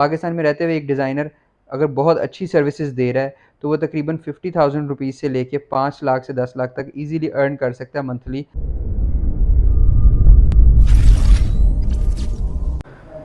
पाकिस्तान में रहते हुए एक डिज़ाइनर अगर बहुत अच्छी सर्विसेज दे रहा है तो वो तकरीबन 50,000 रुपीज़ से लेके 5 लाख से 10 लाख तक इजीली अर्न कर सकता है मंथली।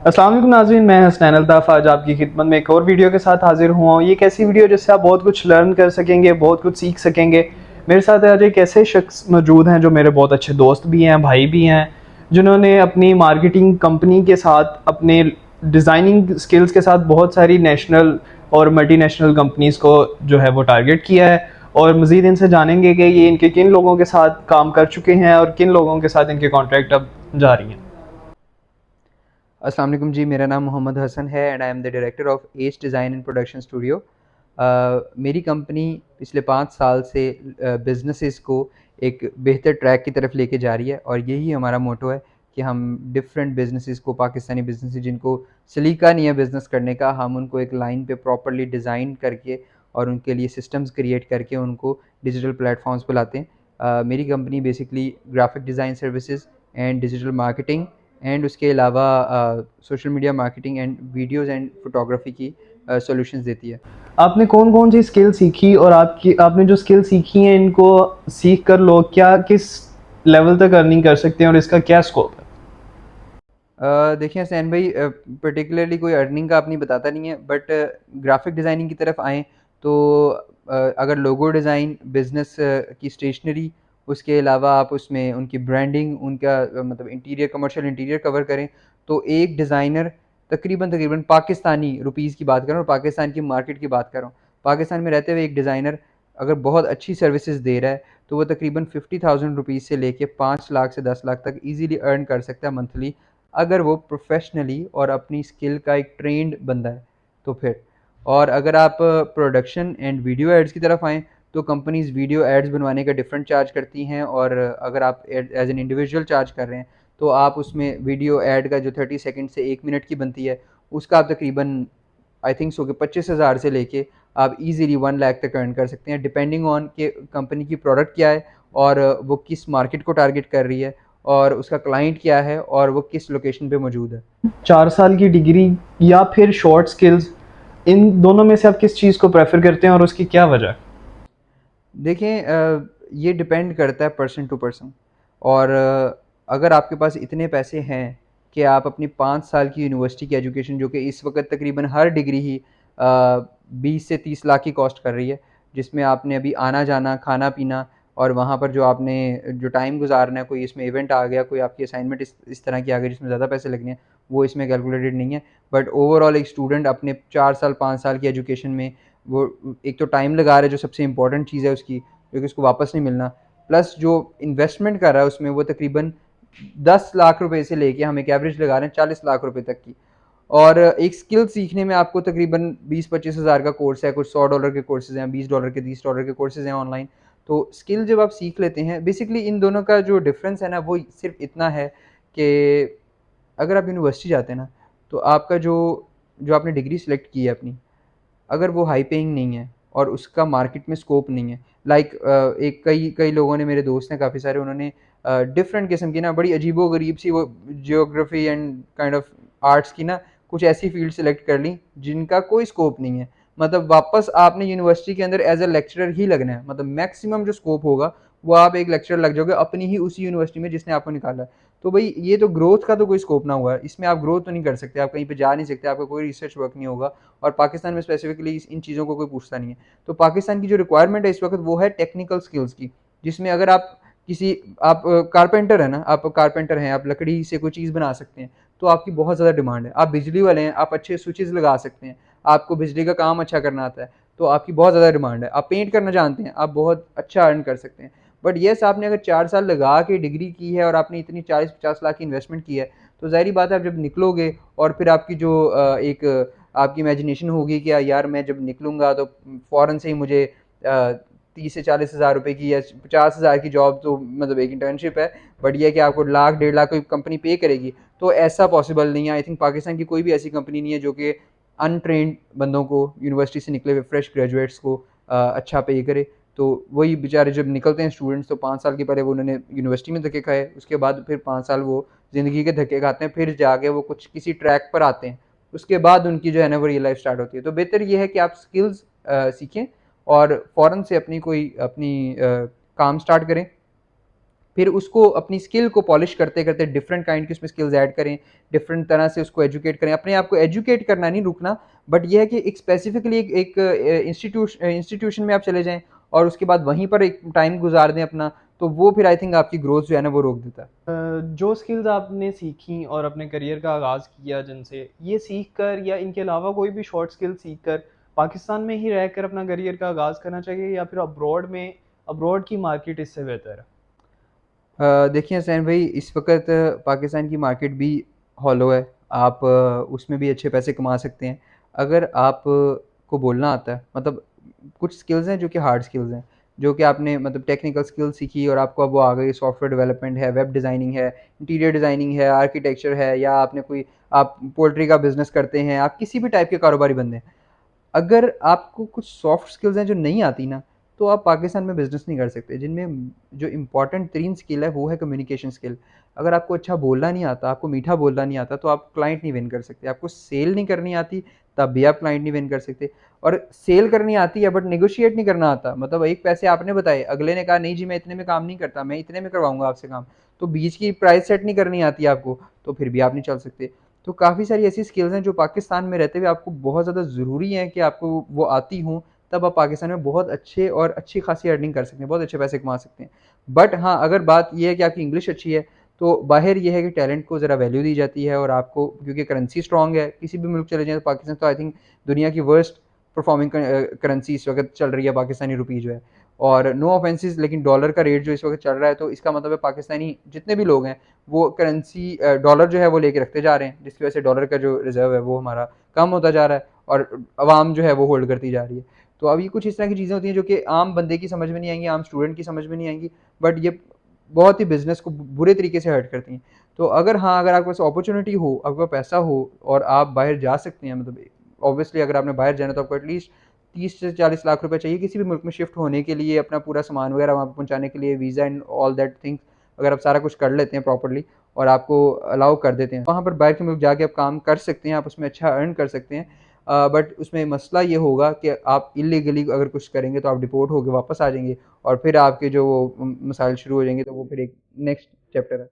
अस्सलाम वालेकुम नाज़रीन, मैं हसनैन अल्ताफ़ आज आपकी खिदमत में एक और वीडियो के साथ हाजिर हुआ हूँ। ये एक ऐसी वीडियो जिससे आप बहुत कुछ लर्न कर सकेंगे, बहुत कुछ सीख सकेंगे। मेरे साथ आज एक ऐसे शख्स मौजूद हैं जो मेरे बहुत अच्छे दोस्त भी हैं, भाई भी हैं, जिन्होंने अपनी मार्केटिंग कंपनी के साथ, अपने डिज़ाइनिंग स्किल्स के साथ बहुत सारी नेशनल और मल्टीनेशनल कंपनीज़ को जो है वो टारगेट किया है। और मज़ीद इनसे जानेंगे कि ये इनके किन लोगों के साथ काम कर चुके हैं और किन लोगों के साथ इनके कॉन्ट्रैक्ट अब जारी हैं। अस्सलाम वालेकुम जी, मेरा नाम मोहम्मद हसन है and I am the director of edge design and production studio. मेरी कंपनी पिछले 5 साल से बिज़नेसेस को एक बेहतर ट्रैक की तरफ लेके जा रही है और यही हमारा मोटो है कि हम डिफरेंट बिज़नेसेस को, पाकिस्तानी बिज़नेसेस जिनको सलीका नहीं है बिज़नेस करने का, हम उनको एक लाइन पे प्रॉपर्ली डिज़ाइन करके और उनके लिए सिस्टम्स क्रिएट करके उनको डिजिटल प्लेटफॉर्म्स पे लाते हैं। मेरी company basically graphic design services and digital marketing and उसके अलावा social media marketing and videos and photography की सॉल्यूशंस देती है। आपने कौन कौन सी स्किल सीखी और आपने जो स्किल सीखी हैं इनको सीख कर लोग क्या किस लेवल तक अर्निंग कर सकते हैं और इसका क्या स्कोप है? देखिए हसैन भाई, पर्टिकुलरली कोई अर्निंग का अपनी बताता नहीं है, बट ग्राफिक डिज़ाइनिंग की तरफ आएँ तो अगर लोगो डिज़ाइन, बिज़नेस की स्टेशनरी, उसके अलावा आप उसमें उनकी ब्रांडिंग, उनका मतलब इंटीरियर, कमर्शियल इंटीरियर कवर करें, तो एक डिज़ाइनर तकरीबन तकरीबन पाकिस्तानी रुपीज़ की बात कर रहा हूँ, पाकिस्तान की मार्केट की बात कर रहा हूँ। पाकिस्तान में रहते हुए एक डिज़ाइनर अगर बहुत अच्छी सर्विसेज दे रहा है तो वो तकरीबन 50,000 रुपीज़ से लेके 5 लाख से 10 लाख तक इजीली अर्न कर सकता है मंथली, अगर वो प्रोफेशनली और अपनी स्किल का एक ट्रेंड बंदा है तो फिर। और अगर आप प्रोडक्शन एंड वीडियो एड्स की तरफ आएँ तो कंपनीज़ वीडियो एड्स बनवाने का डिफरेंट चार्ज करती हैं, और अगर आप एज एन इंडिविजुअल चार्ज कर रहे हैं तो आप उसमें वीडियो एड का जो 30 सेकंड से 1 मिनट की बनती है उसका आप तकरीबन आई थिंक सो कि 25,000 से लेके आप इजीली 1 लाख तक अर्न कर सकते हैं, डिपेंडिंग ऑन कि कंपनी की प्रोडक्ट क्या है और वो किस मार्केट को टारगेट कर रही है और उसका क्लाइंट क्या है और वो किस लोकेशन पे मौजूद है। 4 साल की डिग्री या फिर शॉर्ट स्किल्स, इन दोनों में से आप किस चीज़ को प्रेफर करते हैं और उसकी क्या वजह है? देखें, ये डिपेंड करता है पर्सन टू पर्सन, और अगर आपके पास इतने पैसे हैं कि आप अपनी 5 साल की यूनिवर्सिटी की एजुकेशन, जो कि इस वक्त तकरीबन हर डिग्री ही 20 से 30 लाख की कॉस्ट कर रही है, जिसमें आपने अभी आना जाना, खाना पीना और वहाँ पर जो आपने जो टाइम गुजारना है, कोई इसमें इवेंट आ गया, कोई आपकी असाइनमेंट इस तरह की आ गई जिसमें ज़्यादा पैसे लगने हैं, वो इसमें कैलकुलेटेड नहीं है। बट ओवरऑल एक स्टूडेंट अपने 4 साल 5 साल की एजुकेशन में वो एक तो टाइम लगा रहा है जो सबसे इंपॉर्टेंट चीज़ है उसकी, क्योंकि उसको वापस नहीं मिलना, प्लस जो इन्वेस्टमेंट कर रहा है उसमें वो तकरीबन 10 लाख रुपए से लेके हम एक एवरेज लगा रहे हैं 40 लाख रुपए तक की। और एक स्किल सीखने में आपको तकरीबन 20-25 हज़ार का कोर्स है, कुछ $100 के कोर्सेज हैं, $20 के, $30 के कोर्सेज हैं ऑनलाइन। तो स्किल जब आप सीख लेते हैं, बेसिकली इन दोनों का जो डिफरेंस है ना वो सिर्फ इतना है कि अगर आप यूनिवर्सिटी जाते हैं ना तो आपका जो जो आपने डिग्री सेलेक्ट की है अपनी, अगर वो हाई पेइंग नहीं है और उसका मार्केट में स्कोप नहीं है, लाइक एक कई कई लोगों ने, मेरे दोस्त हैं काफ़ी सारे, उन्होंने डिफरेंट किस्म की ना बड़ी अजीबो गरीब सी वो geography and kind of arts की ना कुछ ऐसी फील्ड सेलेक्ट कर ली जिनका कोई स्कोप नहीं है। मतलब वापस आपने यूनिवर्सिटी के अंदर एज अ लेक्चरर ही लगना है, मतलब मैक्सिमम जो स्कोप होगा वो आप एक लेक्चरर लग जाओगे अपनी ही उसी यूनिवर्सिटी में जिसने आपको निकाला है। तो भाई ये तो ग्रोथ का तो कोई स्कोप ना हुआ, इसमें आप ग्रोथ तो नहीं कर सकते, आप कहीं पे जा नहीं सकते, आपका कोई रिसर्च वर्क नहीं होगा, और पाकिस्तान में स्पेसिफिकली इन चीज़ों को कोई पूछता नहीं है। तो पाकिस्तान की जो रिक्वायरमेंट है इस वक्त वो है टेक्निकल स्किल्स की, जिसमें अगर आप किसी आप कारपेंटर है ना, आप कारपेंटर हैं, आप लकड़ी से कोई चीज़ बना सकते हैं तो आपकी बहुत ज़्यादा डिमांड है। आप बिजली वाले हैं, आप अच्छे स्विचेस लगा सकते हैं, आपको बिजली का काम अच्छा करना आता है तो आपकी बहुत ज़्यादा डिमांड है। आप पेंट करना जानते हैं, आप बहुत अच्छा अर्न कर सकते हैं। बट येस, आपने अगर 4 साल लगा के डिग्री की है और आपने इतनी 40-50 लाख की इन्वेस्टमेंट की है तो ज़ाहिर बात है आप जब निकलोगे और फिर आपकी जो एक आपकी इमेजिनेशन होगी कि यार मैं जब निकलूँगा तो फ़ौरन से ही मुझे 30 से 40 हज़ार रुपये की या 50 हज़ार की जॉब, तो मतलब एक इंटर्नशिप है, बट ये है कि आपको लाख 1.5 लाख कोई कंपनी पे करेगी, तो ऐसा पॉसिबल नहीं है। आई थिंक पाकिस्तान की कोई भी ऐसी कंपनी नहीं है जो कि अनट्रेंड बंदों को, यूनिवर्सिटी से निकले हुए फ्रेश ग्रेजुएट्स को अच्छा पे करे। तो वही बेचारे जब निकलते हैं स्टूडेंट्स तो 5 साल के पहले वो उन्होंने यूनिवर्सिटी में धक्के खाए, उसके बाद फिर 5 साल वो ज़िंदगी के धक्के खाते हैं, फिर जाके वो कुछ किसी ट्रैक पर आते हैं। उसके बाद उनकी जो है ना वो रियल लाइफ स्टार्ट होती है। तो बेहतर ये है कि आप स्किल्स सीखें और फ़ौरन से अपनी काम स्टार्ट करें। फिर उसको अपनी स्किल को पॉलिश करते-करते डिफरेंट काइंड की उसमें स्किल्स ऐड करें, डिफरेंट तरह से उसको एजुकेट करें। अपने आप को एजुकेट करना नहीं रुकना, बट ये है कि एक स्पेसिफिकली एक इंस्टीट्यूशन में आप चले जाएँ और उसके बाद वहीं पर एक टाइम गुज़ार दें अपना, तो वो फिर आई थिंक आपकी ग्रोथ जो है ना वो रोक देता है। जो स्किल्स आपने सीखी और अपने करियर का आगाज़ किया जिनसे, ये सीख कर या इनके अलावा कोई भी शॉर्ट स्किल सीख कर पाकिस्तान में ही रहकर अपना करियर का आगाज़ करना चाहिए या फिर अब्रॉड की मार्केट इससे बेहतर है? देखिए हसनैन भाई, इस वक़्त पाकिस्तान की मार्केट भी हॉलो है। आप उसमें भी अच्छे पैसे कमा सकते हैं। अगर आप को बोलना आता है, मतलब कुछ स्किल्स हैं जो कि हार्ड स्किल्स हैं, जो कि आपने मतलब टेक्निकल स्किल्स सीखी और आपको अब वो आ गई, सॉफ्टवेयर डेवलपमेंट है, वेब डिज़ाइनिंग है, इंटीरियर डिज़ाइनिंग है, आर्किटेक्चर है, या आपने कोई आप पोल्ट्री का बिज़नेस करते हैं, आप किसी भी टाइप के कारोबारी बंदे हैं। अगर आपको कुछ सॉफ्ट स्किल्स हैं जो नहीं आती ना, तो आप पाकिस्तान में बिज़नेस नहीं कर सकते। जिनमें जो इम्पोर्टेंट 3 स्किल है वो है कम्युनिकेशन स्किल। अगर आपको अच्छा बोलना नहीं आता, आपको मीठा बोलना नहीं आता, तो आप क्लाइंट नहीं विन कर सकते। आपको सेल नहीं करनी आती, तब भी आप क्लाइंट नहीं विन कर सकते। और सेल करनी आती है बट नेगोशिएट नहीं करना आता, मतलब एक पैसे आपने बताए, अगले ने कहा नहीं जी मैं इतने में काम नहीं करता, मैं इतने में करवाऊँगा आपसे काम। तो बीच की प्राइस सेट नहीं करनी आती आपको, तो फिर भी आप नहीं चल सकते। तो काफ़ी सारी ऐसी स्किल्स हैं जो पाकिस्तान में रहते हुए आपको बहुत ज़्यादा ज़रूरी है कि आपको वो आती हों, तब आप पाकिस्तान में बहुत अच्छे और अच्छी खासी अर्निंग कर सकते हैं, बहुत अच्छे पैसे कमा सकते हैं। बट हाँ, अगर बात ये है कि आपकी इंग्लिश अच्छी है, तो बाहर ये है कि टैलेंट को ज़रा वैल्यू दी जाती है, और आपको क्योंकि करेंसी स्ट्रॉन्ग है, किसी भी मुल्क चले जाएँ तो पाकिस्तान तो आई थिंक दुनिया की वर्स्ट परफॉर्मिंग करेंसी इस वक़्त चल रही है, पाकिस्तानी रुपी जो है। और नो ऑफेंसेस, लेकिन डॉलर का रेट जो इस वक़्त चल रहा है, तो इसका मतलब है पाकिस्तानी जितने भी लोग हैं वो करेंसी डॉलर जो है वो लेके रखते जा रहे हैं, जिसकी वजह से डॉलर का जो रिज़र्व है वो हमारा कम होता जा रहा है, और आवाम जो है वो होल्ड करती जा रही है। तो अब ये कुछ इस तरह की चीज़ें होती हैं जो कि आम बंदे की समझ में नहीं आएँगी, आम स्टूडेंट की समझ में नहीं आएँगी, बट ये बहुत ही बिज़नेस को बुरे तरीके से हर्ट करती हैं। तो अगर हाँ, अगर आपके पास अपॉर्च्युनिटी हो, आपके पास पैसा हो और आप बाहर जा सकते हैं, मतलब ऑब्वियसली अगर आपने बाहर जाना है तो आपको एटलीस्ट 30 से 40 लाख रुपए चाहिए किसी भी मुल्क में शिफ्ट होने के लिए, अपना पूरा सामान वगैरह वहाँ पे पहुँचाने के लिए, visa and all that things. अगर आप सारा कुछ कर लेते हैं प्रॉपर्ली और आपको अलाउ कर देते हैं, वहाँ पर बाहर के मुल्क जाके आप काम कर सकते हैं, आप उसमें अच्छा अर्न कर सकते हैं। बट उसमें मसला ये होगा कि आप इल्लीगली अगर कुछ करेंगे तो आप डिपोर्ट होके वापस आ जाएँगे, और फिर आपके जो वो मसाइल शुरू हो जाएँगे, तो वो फिर एक नेक्स्ट चैप्टर है।